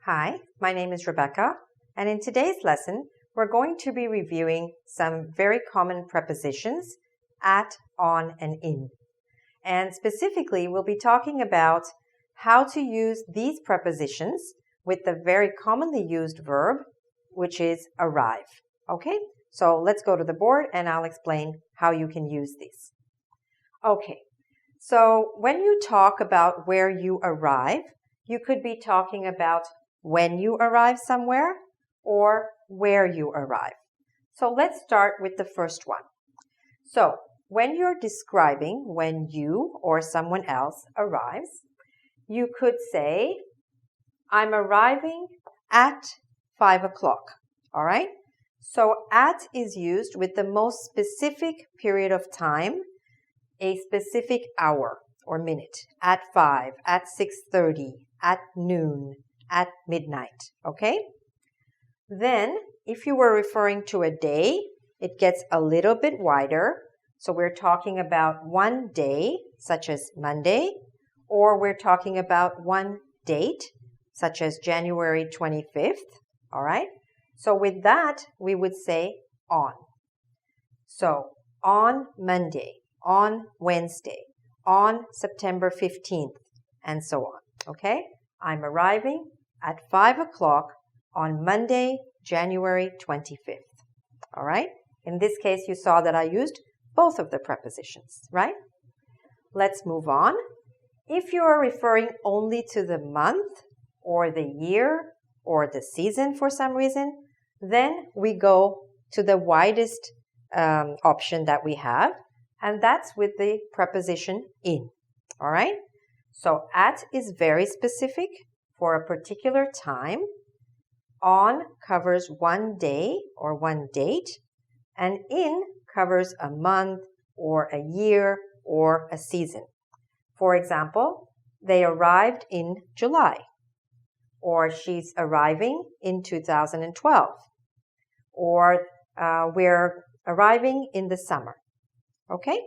Hi, my name is Rebecca, and in today's lesson, we're going to be reviewing some very common prepositions at, on, and in. And specifically, we'll be talking about how to use these prepositions with the very commonly used verb, which is arrive. Okay, so let's go to the board and I'll explain how you can use these. Okay, so when you talk about where you arrive, you could be talking about when you arrive somewhere or where you arrive. So let's start with the first one. So when you're describing when you or someone else arrives, you could say, I'm arriving at 5 o'clock. All right? So at is used with the most specific period of time, a specific hour or minute, at 5, at 6:30, at noon, at midnight, okay? Then, if you were referring to a day, it gets a little bit wider. So we're talking about one day, such as Monday, or we're talking about one date, such as January 25th, all right? So with that, we would say on. So on Monday, on Wednesday, on September 15th, and so on, okay? I'm arriving at 5 o'clock on Monday, January 25th, all right? In this case, you saw that I used both of the prepositions, right? Let's move on. If you are referring only to the month or the year or the season for some reason, then we go to the widest option that we have, and that's with the preposition in, all right? So at is very specific for a particular time. On covers one day or one date, and in covers a month or a year or a season. For example, they arrived in July, or she's arriving in 2012, or we're arriving in the summer. Okay?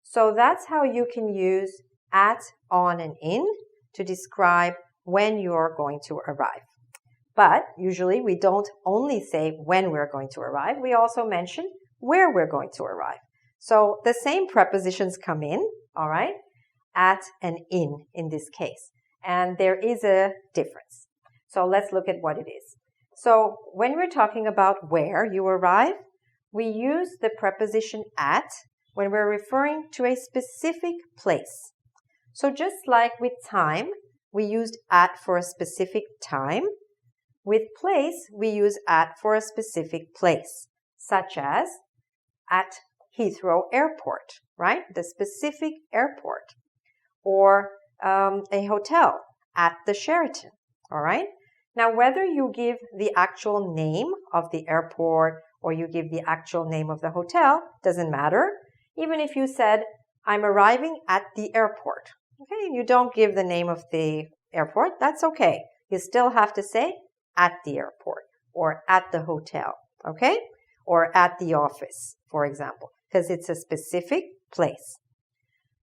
So that's how you can use at, on, and in to describe when you're going to arrive. But usually we don't only say when we're going to arrive, we also mention where we're going to arrive. So the same prepositions come in, all right, at and in this case. And there is a difference. So let's look at what it is. So when we're talking about where you arrive, we use the preposition at when we're referring to a specific place. So just like with time, we used at for a specific time. With place, we use at for a specific place, such as at Heathrow Airport, right? The specific airport. Or a hotel at the Sheraton, all right? Now, whether you give the actual name of the airport or you give the actual name of the hotel, doesn't matter. Even if you said, I'm arriving at the airport, okay? You don't give the name of the airport, that's okay. You still have to say at the airport or at the hotel, okay? Or at the office, for example, because it's a specific place.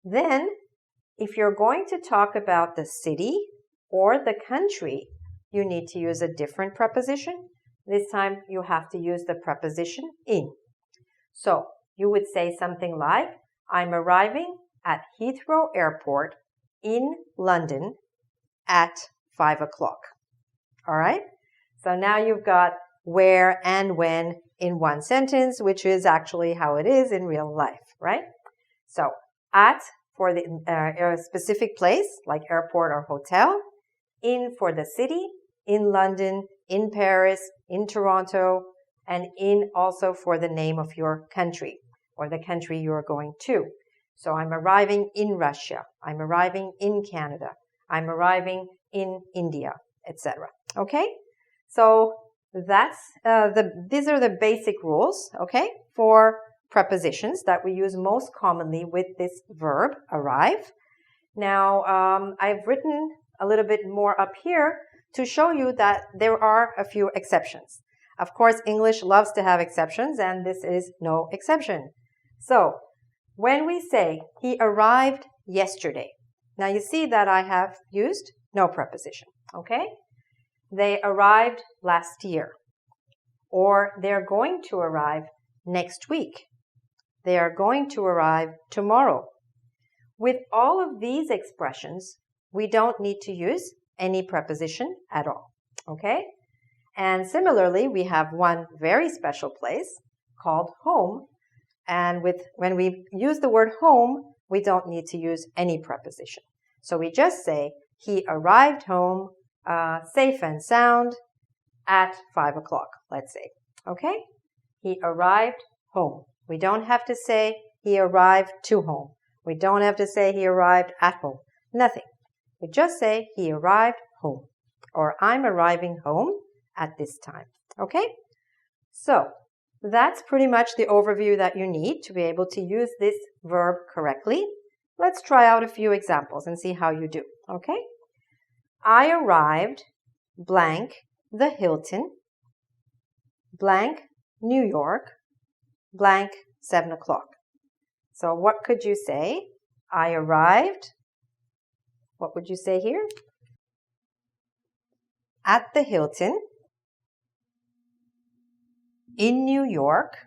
Then, if you're going to talk about the city or the country, you need to use a different preposition. This time, you have to use the preposition in. So, you would say something like, I'm arriving at Heathrow Airport in London at 5 o'clock. All right? So now you've got where and when in one sentence, which is actually how it is in real life, right? So at for the specific place, like airport or hotel, in for the city, in London, in Paris, in Toronto, and in also for the name of your country or the country you're going to. So I'm arriving in Russia. I'm arriving in Canada. I'm arriving in India, etc. Okay? So that's these are the basic rules, okay, for prepositions that we use most commonly with this verb, arrive. Now, I've written a little bit more up here to show you that there are a few exceptions. Of course, English loves to have exceptions, and this is no exception. So, when we say, he arrived yesterday, now you see that I have used no preposition, okay? they arrived last year. Or they're going to arrive next week. They are going to arrive tomorrow. With all of these expressions, we don't need to use any preposition at all. Okay? And similarly, we have one very special place called home. And when we use the word home, we don't need to use any preposition. So we just say, he arrived home safe and sound at 5 o'clock, let's say. Okay? He arrived home. We don't have to say he arrived to home. We don't have to say he arrived at home. Nothing. We just say he arrived home. Or I'm arriving home at this time. Okay? So, that's pretty much the overview that you need to be able to use this verb correctly. Let's try out a few examples and see how you do. Okay? I arrived blank the Hilton blank New York blank 7 o'clock. So what could you say? I arrived, what would you say here? At the Hilton in New York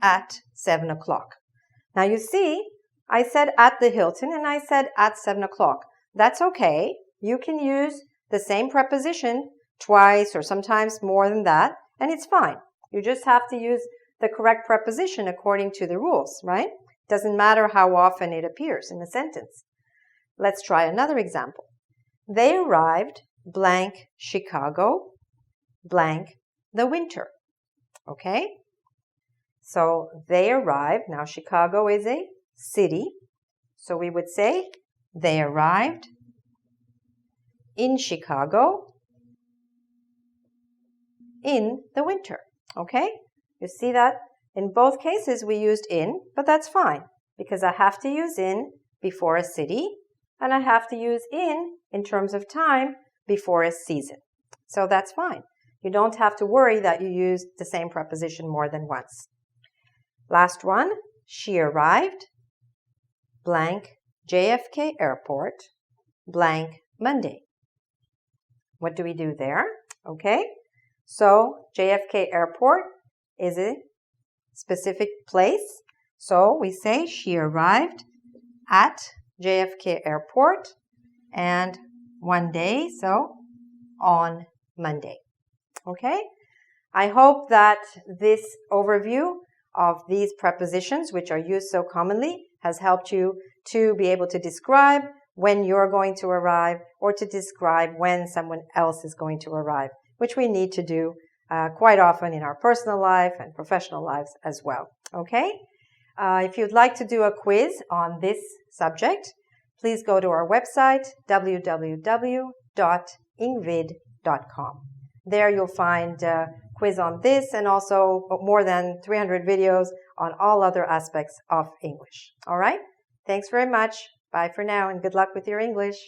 at 7 o'clock. Now you see, I said at the Hilton and I said at 7 o'clock. That's okay. You can use the same preposition twice or sometimes more than that, and it's fine. You just have to use the correct preposition according to the rules, right? Doesn't matter how often it appears in a sentence. Let's try another example. They arrived blank Chicago blank the winter. Okay? So they arrived. Now Chicago is a city. So we would say they arrived in Chicago in the winter. Okay? You see that in both cases we used in, but that's fine because I have to use in before a city and I have to use in terms of time before a season. So that's fine. You don't have to worry that you used the same preposition more than once. Last one, she arrived blank JFK Airport blank Monday. What do we do there? Okay, so JFK Airport is a specific place. So we say she arrived at JFK Airport and one day, so on Monday. Okay? I hope that this overview of these prepositions, which are used so commonly, has helped you to be able to describe when you're going to arrive or to describe when someone else is going to arrive, which we need to do quite often in our personal life and professional lives as well. Okay? If you'd like to do a quiz on this subject, please go to our website, www.engvid.com. There you'll find a quiz on this and also more than 300 videos on all other aspects of English. All right? Thanks very much. Bye for now and good luck with your English.